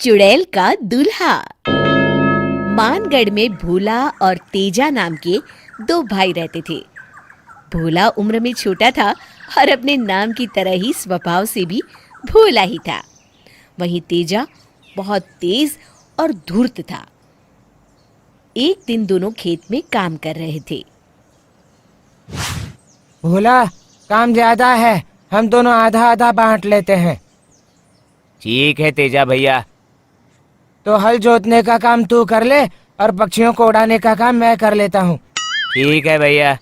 चुड़ैल का दूल्हा। मानगढ़ में भोला और तेजा नाम के दो भाई रहते थे। भोला उम्र में छोटा था और अपने नाम की तरह ही स्वभाव से भी भोला ही था। वहीं तेजा बहुत तेज और धूर्त था। एक दिन दोनों खेत में काम कर रहे थे। भोला, काम ज्यादा है, हम दोनों आधा आधा बांट लेते हैं। ठीक है तेजा भैया। तो हल जोतने का काम तू कर ले और पक्षियों को उड़ाने का काम मैं कर लेता हूँ। ठीक है भैया।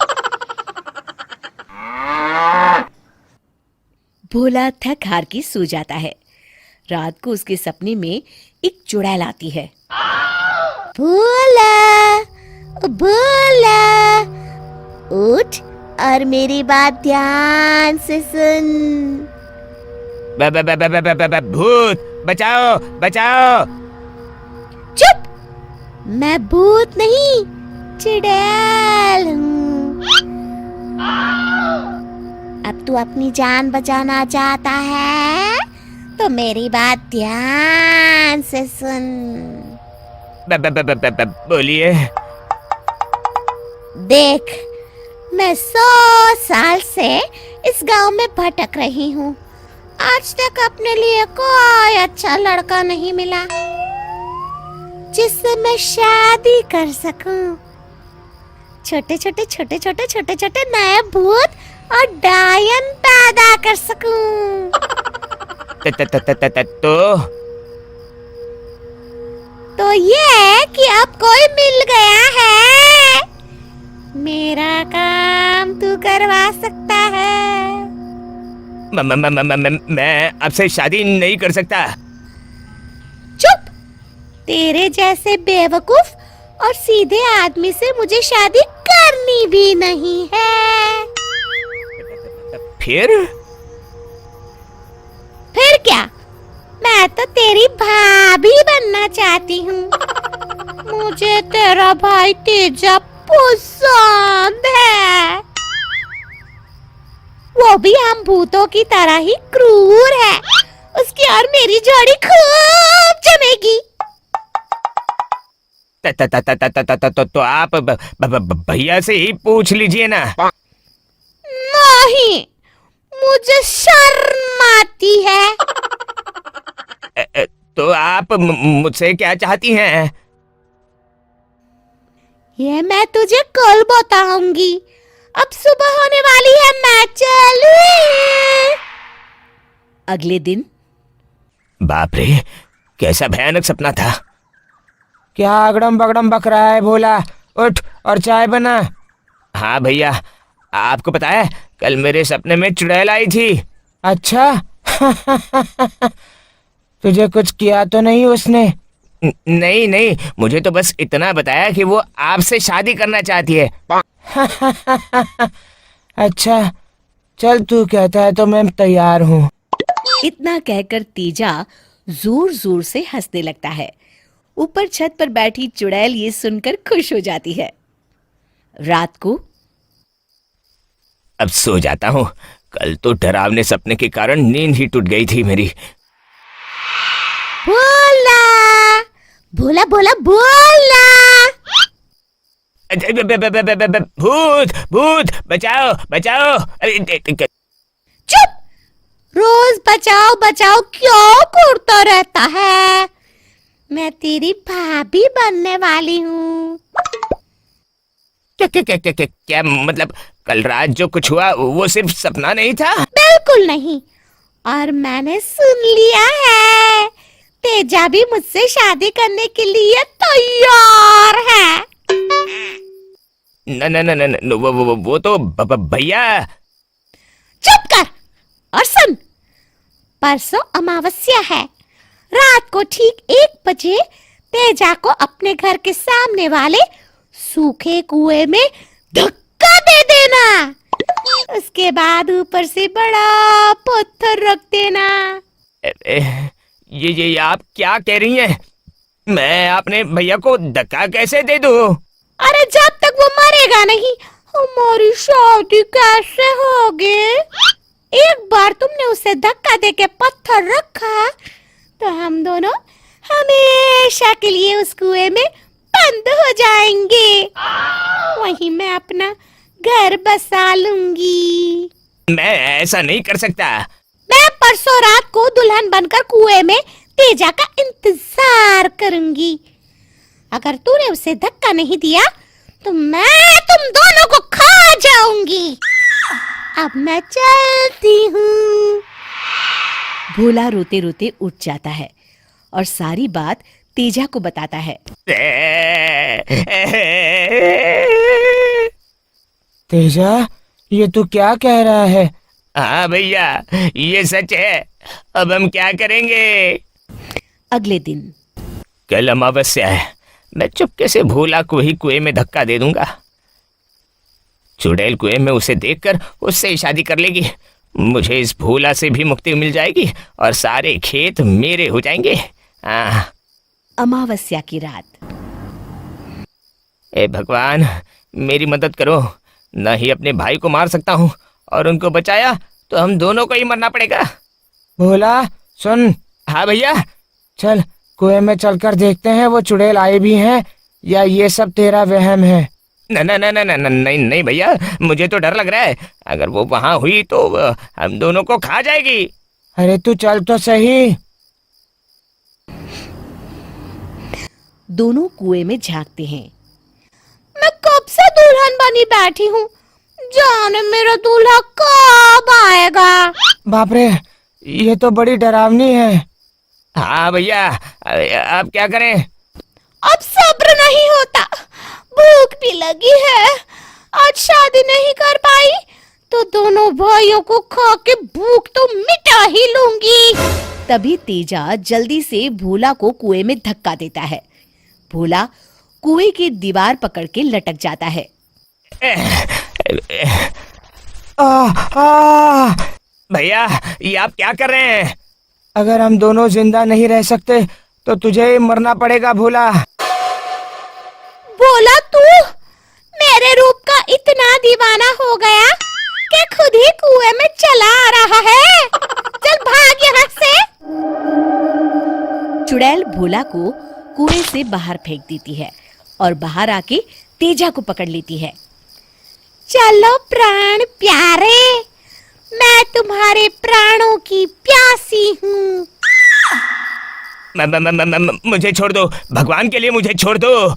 भोला थक हार के सो जाता है। रात को उसके सपने में एक चुड़ैल आती है। भोला, भोला, उठ और मेरी बात ध्यान से सुन। भूत बचाओ बचाओ। चुप! मैं भूत नहीं, चुड़ैल हूँ। अब तू अपनी जान बचाना चाहता है तो मेरी बात ध्यान से सुन। बोलिए। देख, मैं 100 साल से इस गांव में भटक रही हूँ। आज तक अपने लिए कोई अच्छा लड़का नहीं मिला जिससे मैं शादी कर सकूं। छोटे छोटे नए भूत और डायन पैदा कर सकूं। तो ये कि अब कोई मिल गया है, मेरा काम तू करवा सकता है। मैं आपसे शादी नहीं कर सकता। चुप! तेरे जैसे बेवकूफ और सीधे आदमी से मुझे शादी करनी भी नहीं है। फिर क्या? मैं तो तेरी भाभी बनना चाहती हूँ। मुझे तेरा भाई तेजा पसंद है। वो भी हम भूतों की तरह ही क्रूर है। उसकी और मेरी जोड़ी खूब जमेगी। तो आप भैया से ही पूछ लीजिए ना। नहीं, मुझे शर्म आती है। तो आप मुझसे क्या चाहती हैं? ये मैं तुझे कल बताऊंगी। अब सुबह होने वाली है, मैं चलूं। अगले दिन। बाप रे, कैसा भयानक सपना था। क्या अगड़म बगड़म बक रहा है भोला? उठ और चाय बना। हाँ भैया, आपको पता है कल मेरे सपने में चुड़ैल आई थी। अच्छा। तुझे कुछ किया तो नहीं उसने? नहीं नहीं, मुझे तो बस इतना बताया कि वो आपसे शादी करना चाहती है। अच्छा, चल तू कहता है तो मैं तैयार हूँ। इतना कहकर तेजा जोर जोर से हंसने लगता है। ऊपर छत पर बैठी चुड़ैल ये सुनकर खुश हो जाती है। रात को। अब सो जाता हूँ। कल तो डरावने सपने के कारण नींद ही टूट गई थी मेरी। भोला, भोला, भोला, भोला। भूत भूत बचाओ बचाओ। चुप! रोज बचाओ बचाओ क्यों करता रहता है? मैं तेरी भाभी बनने वाली हूँ। क्या मतलब कल रात जो कुछ हुआ वो सिर्फ सपना नहीं था? बिल्कुल नहीं। और मैंने सुन लिया है, तेजा भी मुझसे शादी करने के लिए तैयार है। न न न न न, वो तो भैया। चुप कर और सुन। परसों अमावस्या है। रात को ठीक 1 बजे तेजा को अपने घर के सामने वाले सूखे कुएं में धक्का दे देना। उसके बाद ऊपर से बड़ा पत्थर रख देना। ये आप क्या कह रही हैं? मैं अपने भैया को धक्का कैसे दे दूं? अरे जब तक वो मरेगा नहीं, हमारी शादी कैसे होगी? एक बार तुमने उसे धक्का देके पत्थर रखा तो हम दोनों हमेशा के लिए उस कुएं में बंद हो जाएंगे। वहीं मैं अपना घर बसा लूंगी। मैं ऐसा नहीं कर सकता। मैं परसों रात को दुल्हन बनकर कुएं में तेजा का इंतजार करूंगी। अगर तूने उसे धक्का नहीं दिया तो मैं तुम दोनों को खा जाऊंगी। अब मैं चलती हूँ। भोला रोते रोते उठ जाता है और सारी बात तेजा को बताता है। तेजा, ये तू क्या कह रहा है? हाँ भैया, ये सच है। अब हम क्या करेंगे? अगले दिन कल अमावस्या है। मैं चुपके से भोला को ही कुएं में धक्का दे दूंगा। चुड़ैल कुएं में उसे देखकर उससे ही शादी कर लेगी। मुझे इस भोला से भी मुक्ति मिल जाएगी और सारे खेत मेरे हो जाएंगे। अमावस्या की रात। ए भगवान, मेरी मदद करो। न ही अपने भाई को मार सकता हूँ और उनको बचाया तो हम दोनों को ही मरना पड़ेगा। भोला सुन। हाँ भैया। चल कुएं में चलकर देखते हैं वो चुड़ैल आए भी हैं या ये सब तेरा वहम है। न न न न न नहीं नहीं भैया, मुझे तो डर लग रहा है। अगर वो वहां हुई तो हम दोनों को खा जाएगी। अरे तू चल तो सही। दोनों कुएं में झांकते हैं। मैं कब से दुल्हन बनी बैठी हूँ, जाने मेरा दूल्हा कब आएगा। बाप रे, ये तो बड़ी डरावनी है। हाँ भैया, अब क्या करें? अब सब्र नहीं होता, भूख भी लगी है। आज शादी नहीं कर पाई तो दोनों भाइयों को खा के भूख तो मिटा ही लूंगी। तभी तेजा जल्दी से भोला को कुएं में धक्का देता है। भोला कुएं की दीवार पकड़ के लटक जाता है। भैया, ये आप क्या कर रहे हैं? अगर हम दोनों जिंदा नहीं रह सकते तो तुझे ही मरना पड़ेगा भोला। भोला, तू मेरे रूप का इतना दीवाना हो गया कि खुद ही कुएं में चला आ रहा है। चल भाग यहाँ से। चुड़ैल भोला को कुएं से बाहर फेंक देती है और बाहर आके तेजा को पकड़ लेती है। चलो प्राण प्यारे, मैं तुम्हारे प्राणों की प्यासी हूँ। मुझे छोड़ दो, भगवान के लिए मुझे छोड़ दो।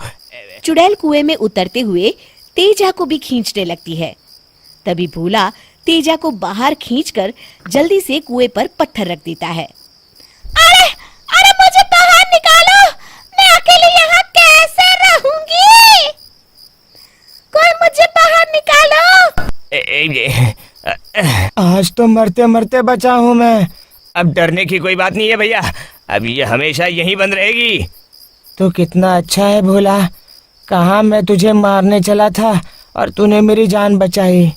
चुड़ैल कुएं में उतरते हुए तेजा को भी खींचने लगती है। तभी भोला तेजा को बाहर खींचकर जल्दी से कुएं पर पत्थर रख देता है। अरे अरे, मुझे बाहर निकालो, मैं अकेले यहाँ कैसे रहूंगी? कोई मुझे बाहर निकालो। आज तो मरते मरते बचा हूँ मैं। अब डरने की कोई बात नहीं है भैया, अब ये हमेशा यहीं बंद रहेगी। तो कितना अच्छा है भोला, कहाँ मैं तुझे मारने चला था और तूने मेरी जान बचाई।